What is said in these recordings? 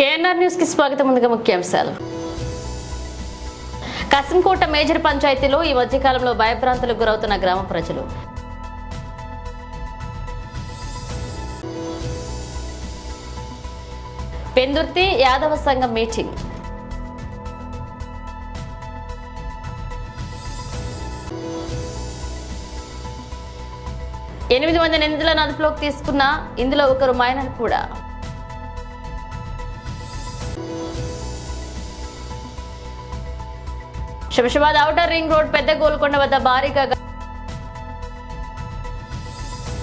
KNR news కి స్వాగతం. ముందుగా ముఖ్యాంశాలు. కసింకోట మేజర్ పంచాయతీలో ఈ మధ్యకాలంలో భయభ్రాంతులకు గురవుతున్న గ్రామ ప్రజలు. పెందుర్తి యాదవ సంఘం మీటింగ్. ఎనిమిది మంది నిందితులను అదుపులోకి తీసుకున్న ఇందులో ఒకరు మైనర్ కూడా. శంషాబాద్ ఔటర్ రింగ్ రోడ్ పెద్ద గోల్కొండ వద్ద భారీగా.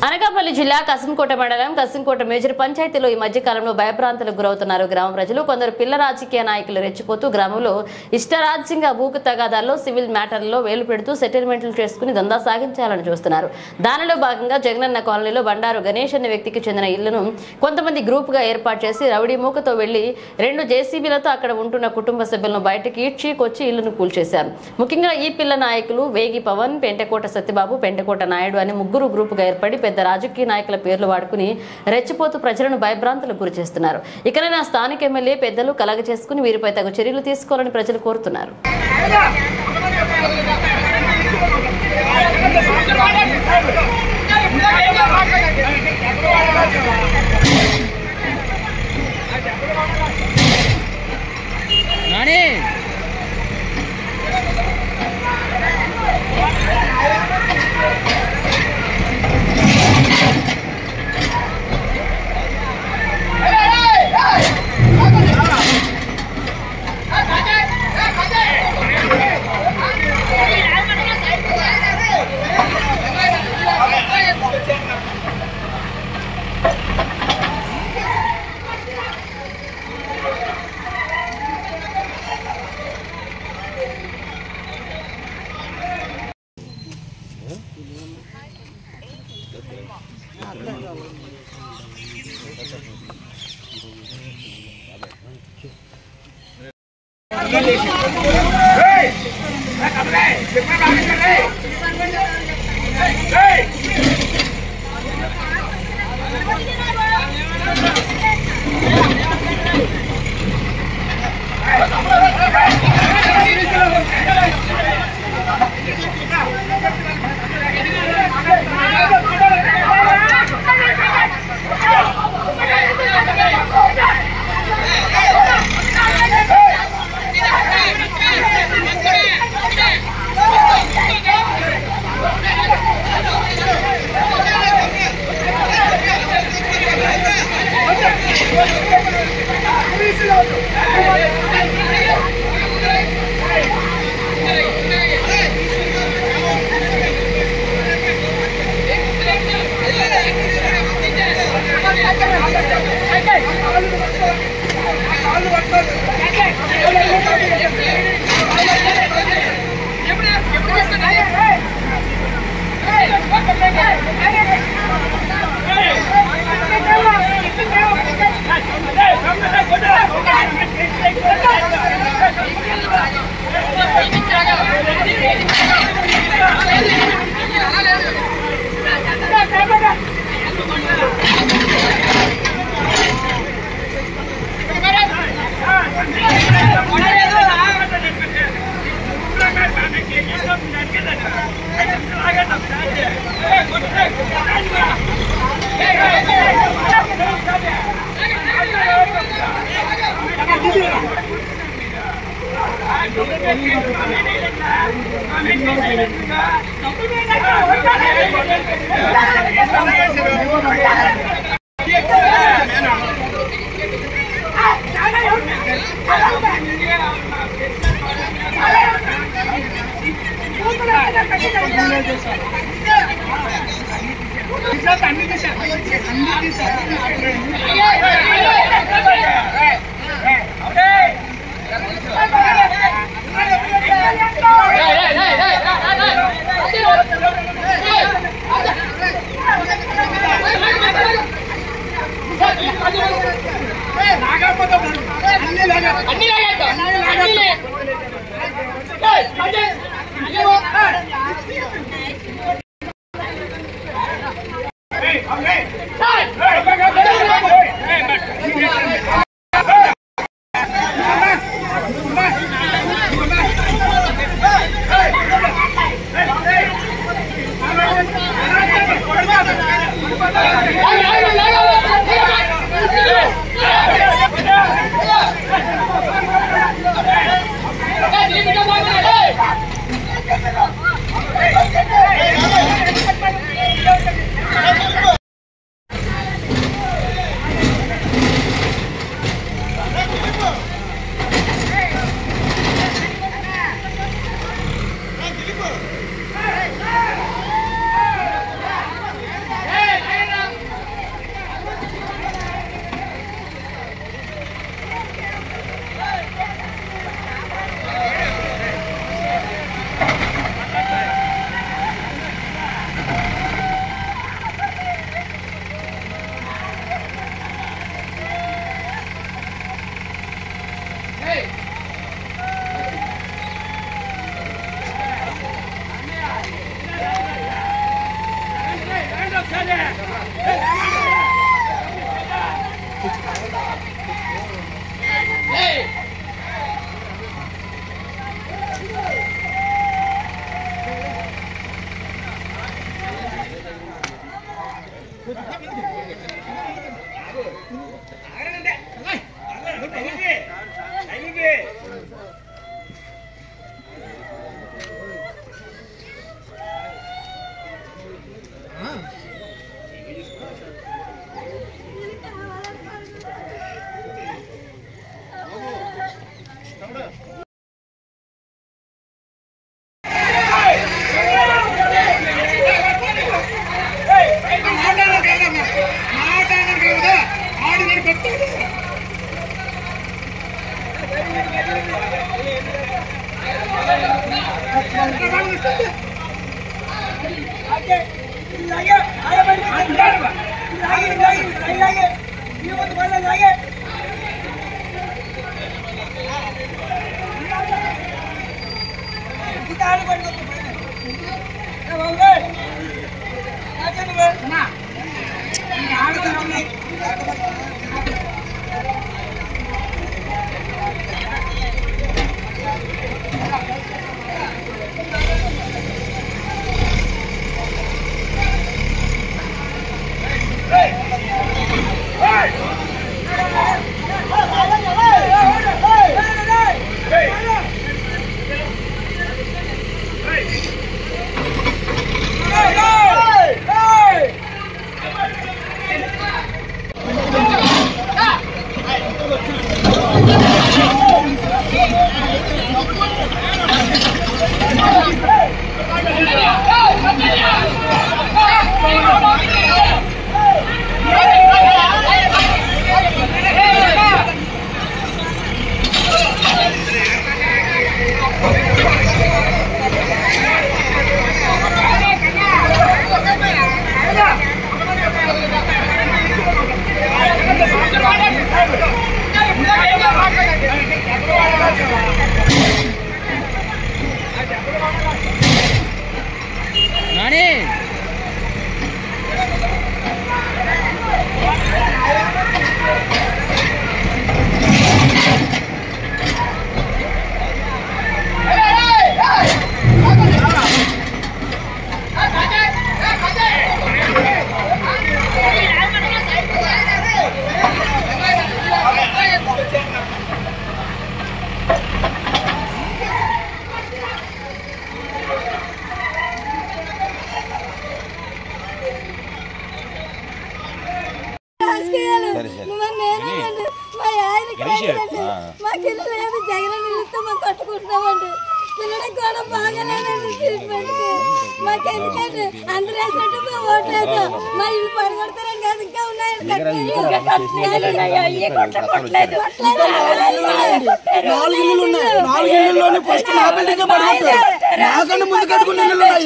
అనకాపల్లి జిల్లా కసింకోట మండలం కసింకోట మేజర్ పంచాయతీలో ఈ మధ్యకాలంలో భయభ్రాంతులకు గురవుతున్నారు గ్రామ ప్రజలు. కొందరు పిల్ల రాజకీయ నాయకులు రెచ్చిపోతూ గ్రామంలో ఇష్టరాజ్యంగా భూకు తగాదాల్లో సివిల్ మ్యాటర్లలో వేలు పెడుతూ సెటిల్మెంట్లు చేసుకుని దందా సాగించాలని చూస్తున్నారు. దానిలో భాగంగా జగనన్న కాలనీలో బండారు గణేష్ అనే వ్యక్తికి చెందిన ఇళ్లను కొంతమంది గ్రూప్ గా ఏర్పాటు చేసి రౌడీ మూకతో వెళ్లి 2 జేసీబీలతో అక్కడ ఉంటున్న కుటుంబ సభ్యులను బయటకి ఈడ్చికొచ్చి ఇళ్లను కూల్చేశారు. ముఖ్యంగా ఈ పిల్ల నాయకులు వేగి పవన్, పెంటకోట సత్యబాబు, పెంటకోట నాయుడు అని ముగ్గురు గ్రూప్ గా ఏర్పడి పెద్ద రాజకీయ నాయకుల పేర్లు వాడుకుని రెచ్చిపోతూ ప్రజలను భయభ్రాంతులకు గురి చేస్తున్నారు. ఇకనైనా స్థానిక ఎమ్మెల్యే పెద్దలు కలగ చేసుకుని వీరిపై తగు చర్యలు తీసుకోవాలని ప్రజలు కోరుతున్నారు.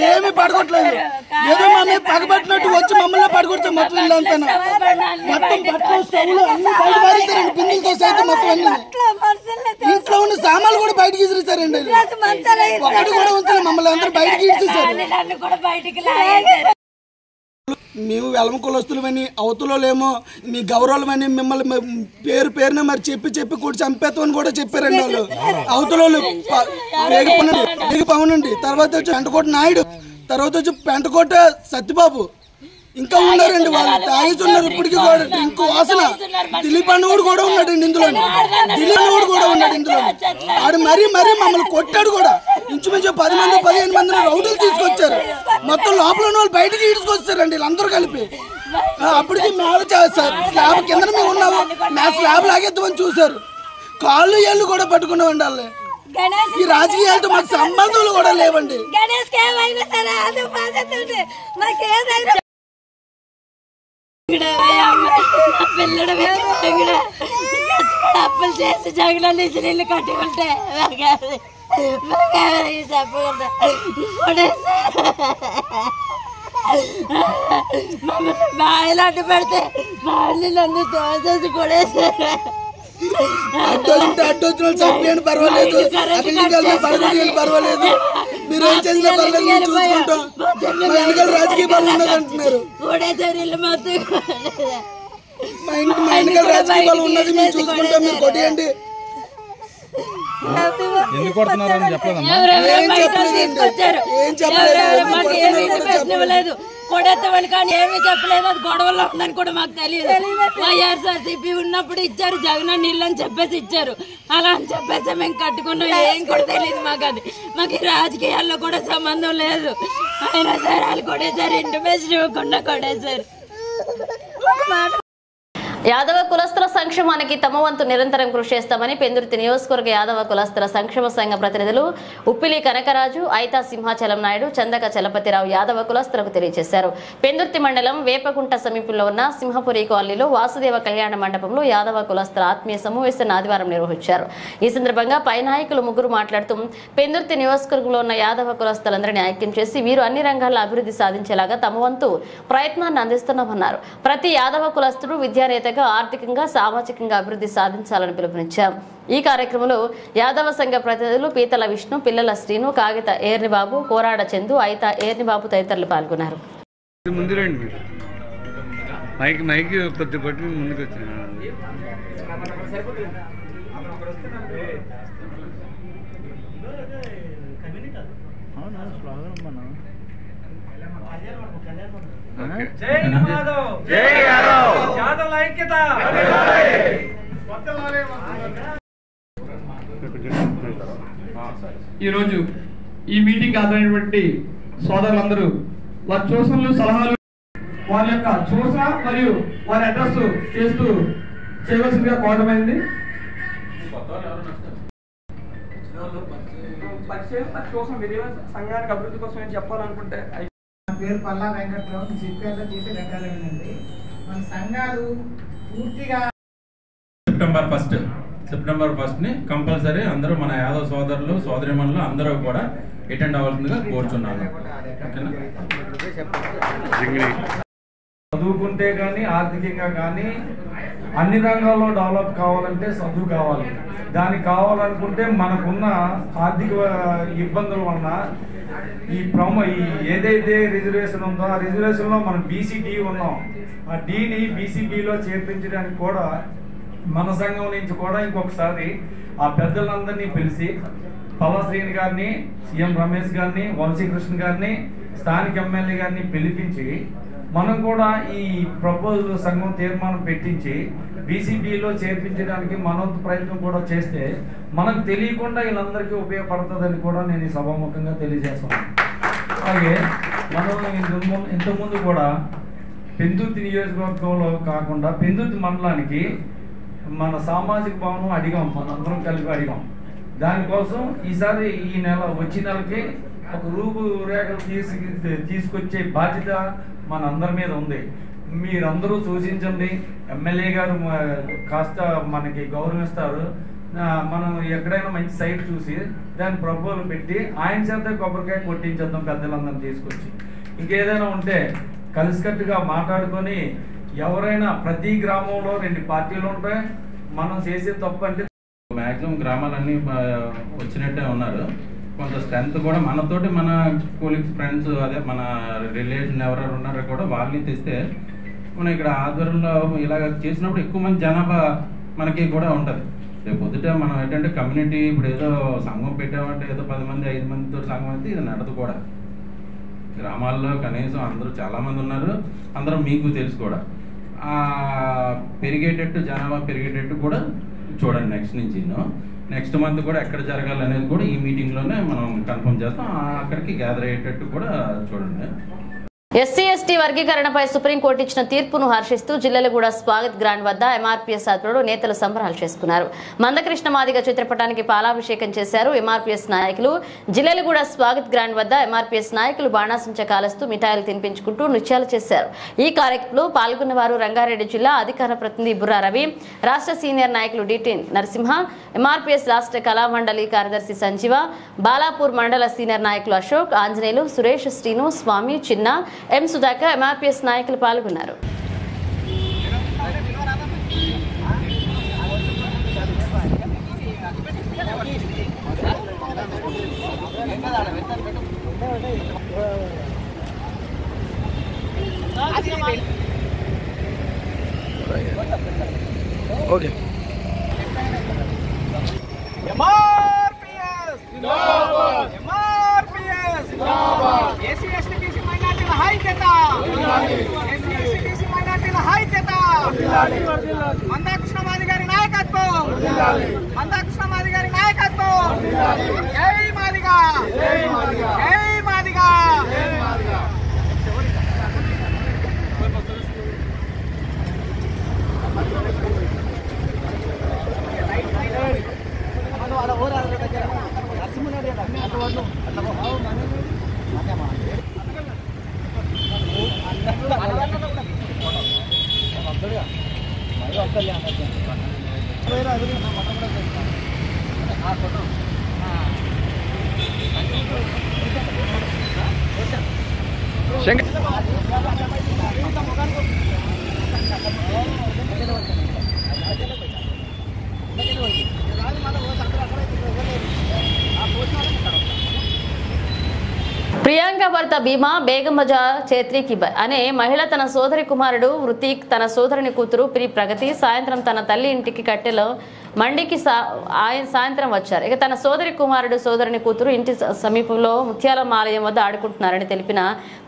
ఏమి పడగొట్టలేదు ఏదో మా మీద పగబట్టినట్టు వచ్చి మమ్మల్ని పడగొడితే మొత్తం ఇల్లు అంతా మొత్తం బట్టలు స్టవ్లు అన్ని బయట పారేశారండి బిందులతో సైతం మొత్తం అన్ని ఇంట్లో ఉన్న సామాన్లు కూడా బయటకి ఇసిరేసారండి ఒకటి కూడా ఉంచలేదు మమ్మల్ని అందరూ బయటకి ఇచ్చేసారు మేము వెలమ కులస్తులమని అవతలోలేమో మీ గౌరవమని మిమ్మల్ని పేరున మరి చెప్పి కూడా చంపేస్తామని కూడా చెప్పారండి వాళ్ళు అవతలోళ్ళు పవనండి తర్వాత వచ్చి పెంటకోట నాయుడు తర్వాత వచ్చి పెంటకోట సత్యబాబు ఇంకా ఉన్నారండి వాళ్ళు తాగేసి ఉన్నారు ఇప్పటికీ కూడా ఇంకో వాసన దిలీప్ అన్నవాడు కూడా ఉన్నాడండి ఇందులో దిలీప్ అన్నవాడు కూడా ఉన్నాడు ఇందులో ఆడు మరీ మమ్మల్ని కొట్టాడు కూడా ఇంచుమించు 10 మంది 15 మందిని రౌడీలు తీసుకొచ్చారు మొత్తం లోపల ఉన్న వాళ్ళు బయటకి ఈడ్చుకొచ్చారండి వీళ్ళందరూ కలిపి అప్పటికి మేము స్లాబ్ కింద మేము ఉన్నాము నా స్లాబ్ లాగేద్దామని చూశారు కాళ్ళు ఏళ్ళు కూడా పట్టుకున్నామండి వాళ్ళు ఈ రాజకీయాలతో మాకు సంబంధాలు కూడా లేవండి అప్పులు చేసి జగన్ నుంచి నీళ్ళు కట్టుకుంటే చెప్పకుండా మమ్మల్ని బాయిలు అడ్డు పెడితే బాయిలు నన్ను తోసేసి కొడేసారు అడ్డొచ్చిన చంపేయండి పర్వాలేదు పర్వాలేదు మీరు ఏం చేసినా పర్లేదు మేము చూసుకుంటాం మా వెనకాల రాజకీయ బలం ఉన్నది అంటున్నారు మా వెనకాల రాజకీయ బలం ఉన్నది మేము చూసుకుంటాం మీరు కొట్టేయండి ఎందుకు కొడుతున్నారని చెప్పలేదమ్మా ఏం చెప్పలేదు కొడేస్తామని కానీ ఏమీ చెప్పలేదు అది గొడవల్లో ఉందని కూడా మాకు తెలియదు వైఎస్ఆర్సీపీ ఉన్నప్పుడు ఇచ్చారు జగన్ నీళ్ళు అని చెప్పేసి ఇచ్చారు అలా అని చెప్పేసి మేము కట్టుకున్నాం ఏం కూడా తెలియదు మాకు అది మాకు రాజకీయాల్లో కూడా సంబంధం లేదు అయినా సరే వాళ్ళు కొడేసారు ఇంటిమేషన్ ఇవ్వకుండా కొడేసారు యాదవ కులస్తుల సంక్షేమానికి తమ వంతు నిరంతరం కృషి చేస్తామని పెందుర్తి నియోజకవర్గ యాదవ కులస్తుల సంక్షేమ సంఘ ప్రతినిధులు ఉప్పిలి కనకరాజు, ఐతా సింహాచలం నాయుడు, చందక చలపతిరావు యాదవ కులస్తులకు తెలియజేశారు. పెందుర్తి మండలం వేపకుంట సమీపంలో ఉన్న సింహపురి కాలనీలో వాసుదేవ కళ్యాణ మండపంలో యాదవ కులస్తుల ఆత్మీయ సమావేశాన్ని ఆదివారం నిర్వహించారు. ఈ సందర్భంగా పై నాయకులు ముగ్గురు మాట్లాడుతూ పెందుర్తి నియోజకవర్గంలో ఉన్న యాదవ కులస్తులందరినీ ఐక్యం చేసి వీరు అన్ని రంగాల్లో అభివృద్ధి సాధించేలాగా తమ వంతు ప్రయత్నాన్ని అందిస్తున్నామన్నారు. ప్రతి యాదవ కులస్తుడు విద్యానేత ఆర్థికంగా సామాజికంగా అభివృద్ధి సాధించాలని పిలుపునిచ్చారు. ఈ కార్యక్రమంలో యాదవ సంఘ ప్రతినిధులు పీతల విష్ణు, పిల్లల శ్రీను, కాగిత ఏర్నిబాబు, కోరాడ చందు, ఐతా ఏర్నిబాబు తదితరులు పాల్గొన్నారు. ఈరోజు ఈ మీటింగ్ హాజరైనటువంటి సోదరులందరూ వారి సూచనలు, సలహాలు, వారి యొక్క సూచన మరియు వారి అడ్రస్ చేస్తూ చేయవలసిందిగా కోరడమైంది. సంఘానికి అభివృద్ధి కోసం ఏం చెప్పాలనుకుంటే పేరు పల్లా వెంకట్రావు, చిత్తూరులో చేసే రంగాలండి. మన సంఘాలు పూర్తిగా సెప్టెంబర్ 1 కంపల్సరీ అందరూ మన యాదవ సోదరులు, సోదరిమణులు అందరూ కూడా అటెండ్ అవ్వాల్సిందిగా కోరుచున్నాను. చదువుకుంటే కానీ ఆర్థికంగా కానీ అన్ని రంగాల్లో డెవలప్ కావాలంటే చదువు కావాలి. దానికి కావాలనుకుంటే మనకున్న ఆర్థిక ఇబ్బందుల వలన ఈ ఏదైతే రిజర్వేషన్ ఉందో ఆ రిజర్వేషన్లో మనం బీసీడీ ఉన్నాం. ఆ డీని బీసీబీలో చేర్పించడానికి కూడా మన సంఘం నుంచి కూడా ఇంకొకసారి ఆ పెద్దలందరినీ పిలిచి పల్లా శ్రీని గారిని, సీఎం రమేష్ గారిని, వంశీకృష్ణ గారిని, స్థానిక ఎమ్మెల్యే గారిని పిలిపించి మనం కూడా ఈ ప్రపోజల్ సంఘం తీర్మానం పెట్టించి బీసీబీలో చేర్పించడానికి మనంత ప్రయత్నం కూడా చేస్తే మనకు తెలియకుండా వీళ్ళందరికీ ఉపయోగపడుతుందని కూడా నేను ఈ సభాముఖంగా తెలియజేస్తాను. అలాగే మనం ఇంతకుముందు కూడా పెందుర్తి నియోజకవర్గంలో కాకుండా పెందుర్తి మండలానికి మన సామాజిక భవనం అడిగాం, మనందరం కలిపి అడిగాం. దానికోసం ఈసారి ఈ వచ్చే నెలకి ఒక రూపురేఖలు తీసుకొచ్చే బాధ్యత మనందరి మీద ఉంది. మీరందరూ సూచించండి. ఎమ్మెల్యే గారు కాస్త మనకి గౌరవిస్తారు. మనం ఎక్కడైనా మంచి సైట్ చూసి దాని ప్రపోజల్ పెట్టి ఆయన చేత కొబ్బరికాయ కొట్టించేద్దాం పెద్దలందరినీ తీసుకొచ్చి. ఇంకేదైనా ఉంటే కలిసికట్టుగా మాట్లాడుకొని ఎవరైనా ప్రతి గ్రామంలో 2 పార్టీలు ఉంటాయి. మనం చేసే తప్పు అంటే మ్యాక్సిమం గ్రామాలన్నీ వచ్చినట్టే ఉన్నారు. కొంత స్ట్రెంత్ కూడా మనతోటి మన కొలీగ్స్, ఫ్రెండ్స్, అదే మన రిలేషన్ ఎవరెవరు ఉన్నారో కూడా వాళ్ళని తెస్తే మనం ఇక్కడ ఆధ్వర్యంలో ఇలాగ చేసినప్పుడు ఎక్కువ మంది జనాభా మనకి కూడా ఉంటుంది. రేపు పొద్దుట మనం ఏంటంటే కమ్యూనిటీ ఇప్పుడు ఏదో సంఘం పెట్టామంటే ఏదో 10 మంది 5 మందితో సంఘం అయితే ఇది నడదు కూడా. గ్రామాల్లో కనీసం అందరూ చాలామంది ఉన్నారు. అందరూ మీకు తెలుసు కూడా. పెరిగేటట్టు జనాభా పెరిగేటట్టు కూడా చూడండి. నెక్స్ట్ మంత్ కూడా ఎక్కడ జరగాలనేది కూడా ఈ మీటింగ్లోనే మనం కన్ఫర్మ్ చేస్తాం. అక్కడికి గ్యాదర్ అయ్యేటట్టు కూడా చూడండి. ఎస్సీ ఎస్టీ వర్గీకరణపై సుప్రీంకోర్టు ఇచ్చిన తీర్పును హర్షిస్తూ జిల్లెలగూడ స్వాగత్ గ్రాండ్ వద్ద ఎంఆర్పీఎస్ ఆధ్వర్యంలో నేతలు సంబరాలు చేసుకున్నారు. మందకృష్ణ మాదిగ చిత్రపటానికి పాలాభిషేకం చేశారు ఎంఆర్పీఎస్ నాయకులు. జిల్లెలగూడ స్వాగత్ గ్రాండ్ వద్ద ఎంఆర్పీఎస్ నాయకులు బాణాసంచ కాలుస్తూ మిఠాయిలు తినిపించుకుంటూ నృత్యాలు చేశారు. ఈ కార్యక్రమంలో పాల్గొన్న వారు రంగారెడ్డి జిల్లా అధికార ప్రతినిధి బుర్రా రవి, రాష్ట్ర సీనియర్ నాయకులు డిటి నరసింహ, ఎంఆర్పీఎస్ రాష్ట్ర కళామండలి కార్యదర్శి సంజీవ, బాలాపూర్ మండల సీనియర్ నాయకులు అశోక్, ఆంజనేయులు, సురేష్, శ్రీను, స్వామి, చిన్న, ఎం సుధాకర్, ఎంఆర్పీఎస్ నాయకులు పాల్గొన్నారు. ఓకే. మందకృష్ణ మాదిగ గారి నాయకత్వం, మందకృష్ణ మాదిగ గారి నాయకత్వం. జై మాదిగ, జై మాదిగ. ప్రియాంక భర్త భీమా బేగం బజార్ చేత్రికి అనే మహిళ తన సోదరి కుమారుడు వృతిక్ తన సోదరుని కూతురు ప్రి ప్రగతి సాయంత్రం తన తల్లి ఇంటికి కట్టెలో మండికి సాయంత్రం వచ్చారు. ఇక తన సోదరి కుమారుడు సోదరుని కూతురు ఇంటి సమీపంలో ముత్యాలమ్మ ఆలయం వద్ద ఆడుకుంటున్నారని తెలిపిన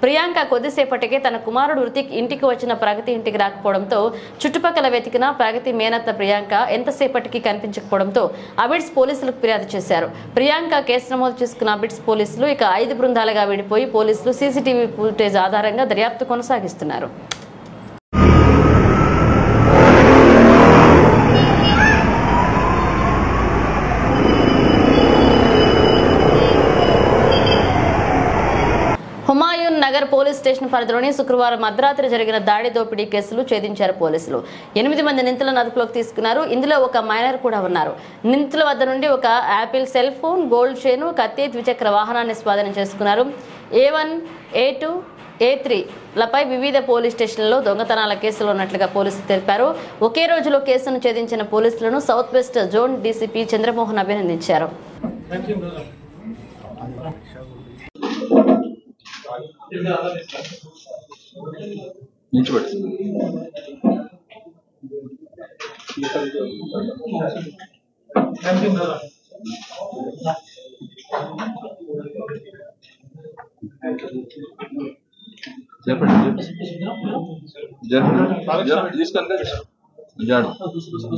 ప్రియాంక కొద్దిసేపటికే తన కుమారుడు వృతిక్ ఇంటికి వచ్చిన ప్రగతి ఇంటికి రాకపోవడంతో చుట్టుపక్కల వెతికిన ప్రగతి మేనత్త ప్రియాంక ఎంతసేపటికి కనిపించకపోవడంతో అబిడ్స్ పోలీసులకు ఫిర్యాదు చేశారు. ప్రియాంక కేసు నమోదు చేసుకున్న అబిడ్స్ పోలీసులు ఇక 5 బృందాలుగా విడిపోయి పోలీసులు సీసీటీవీ ఫుటేజ్ ఆధారంగా దర్యాప్తు కొనసాగిస్తున్నారు. హుమాయూన్ నగర్ పోలీస్ స్టేషన్ పరిధిలోని శుక్రవారం అర్ధరాత్రి జరిగిన దాడి దోపిడీ కేసులు ఛేదించారు పోలీసులు. 8 మంది నిందితులను అదుపులోకి తీసుకున్నారు. ఇందులో ఒక మైనర్ కూడా ఉన్నారు. నిందితుల వద్ద నుండి ఒక Apple cell phone, gold chain, కత్తి, ద్విచక్ర వాహనాన్ని స్వాధీనం చేసుకున్నారు. A1, A2, A3 లపై వివిధ పోలీస్ స్టేషన్లలో దొంగతనాల కేసులు ఉన్నట్లుగా పోలీసులు తెలిపారు. ఒకే రోజులో కేసును ఛేదించిన పోలీసులను south west zone DCP Chandramohan అభినందించారు.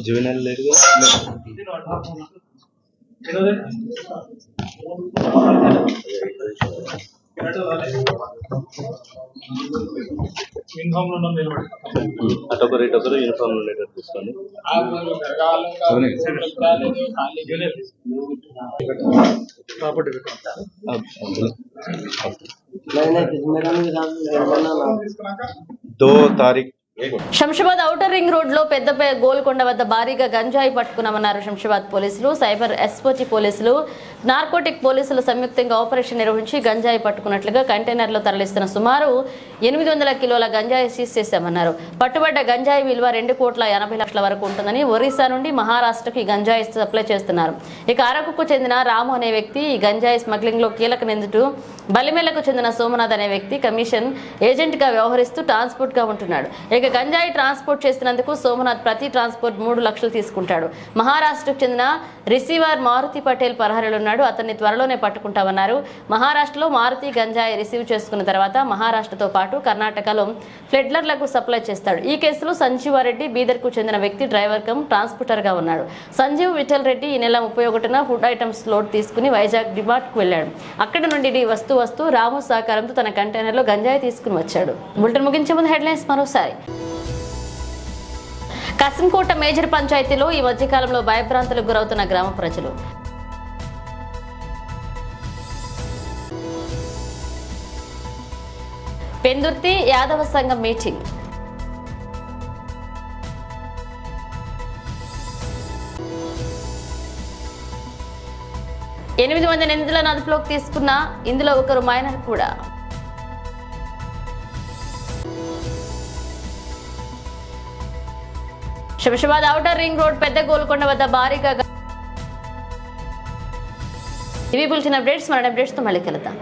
జూనియర్ లేడుగా అటొకరు ఇటొకరు యూనిఫామ్ ఉండేటట్టు చూసుకోండి. దో తారీఖు శంషాబాద్ ఔటర్ రింగ్ రోడ్ లో పెద్ద గోల్కొండ వద్ద భారీగా గంజాయి పట్టుకున్నామన్నారు శంషాబాద్ పోలీసులు. సైబర్ ఎస్ఓజీ పోలీసులు, నార్కోటిక్ పోలీసులు సంయుక్తంగా ఆపరేషన్ నిర్వహించి గంజాయి పట్టుకున్నట్లుగా కంటైనర్లో తరలిస్తున్న సుమారు 800 కిలోల గంజాయి సీజ్ చేశామన్నారు. పట్టుబడ్డ గంజాయి విలువ 2,80 లక్షల వరకు ఉంటుందని ఒరిస్సా నుండి మహారాష్ట్రకు ఈ గంజాయి సప్లై చేస్తున్నారు. ఇక అరకుకు చెందిన రాము అనే వ్యక్తి ఈ గంజాయి స్మగ్లింగ్ లో కీలక నిందితుడు. బలిమెలకు చెందిన సోమనాథ్ అనే వ్యక్తి కమిషన్ ఏజెంట్ గా వ్యవహరిస్తూ ట్రాన్స్పోర్ట్ గా ఉంటున్నాడు. ఇక గంజాయి ట్రాన్స్పోర్ట్ చేస్తున్నందుకు సోమనాథ్ ప్రతి ట్రాన్స్పోర్ట్ 3 లక్షలు తీసుకుంటాడు. మహారాష్ట్రకు చెందిన రిసీవర్ మారుతి పటేల్ పరహారులు ఉన్నాడు. అతన్ని త్వరలోనే పట్టుకుంటామన్నారు. మహారాష్ట్రలో మారుతి గంజాయి రిసీవ్ చేసుకున్న తర్వాత మహారాష్ట్రతో పాటు కర్ణాటకలో ఫ్లెడ్లర్లకు సప్లై చేస్తాడు. ఈ కేసులో సంజీవారెడ్డి బీదర్ కు చెందిన వ్యక్తి డ్రైవర్ కమ్ ట్రాన్స్పోర్టర్ గా ఉన్నాడు. సంజీవ్ విఠల్ రెడ్డి ఈ నెల 31న ఫుడ్ ఐటమ్స్ లోడ్ తీసుకుని వైజాగ్ డిమార్ట్ కు వెళ్లాడు. అక్కడి నుండి వస్తూ రాము సహకారంతో తన కంటైనర్ లో గంజాయి తీసుకుని వచ్చాడు. బులెటిన్ ముగించే ముందు హెడ్లైన్స్ మరోసారి. కసింకోట మేజర్ పంచాయతీలో ఈ మధ్యకాలంలో భయభ్రాంతులకు గురవుతున్న గ్రామ ప్రజలు. పెందుర్తి యాదవ సంఘం మీటింగ్. ఎనిమిది మంది నిందితులను అదుపులోకి తీసుకున్న ఇందులో ఒకరు మైనర్ కూడా. శంషాబాద్ ఔటర్ రింగ్ రోడ్ పెద్ద గోల్కొండ వద్ద భారీగా ఇవి బులెటిన్ అప్డేట్స్. మన అప్డేట్స్ తో మళ్ళీ కలుద్దాం.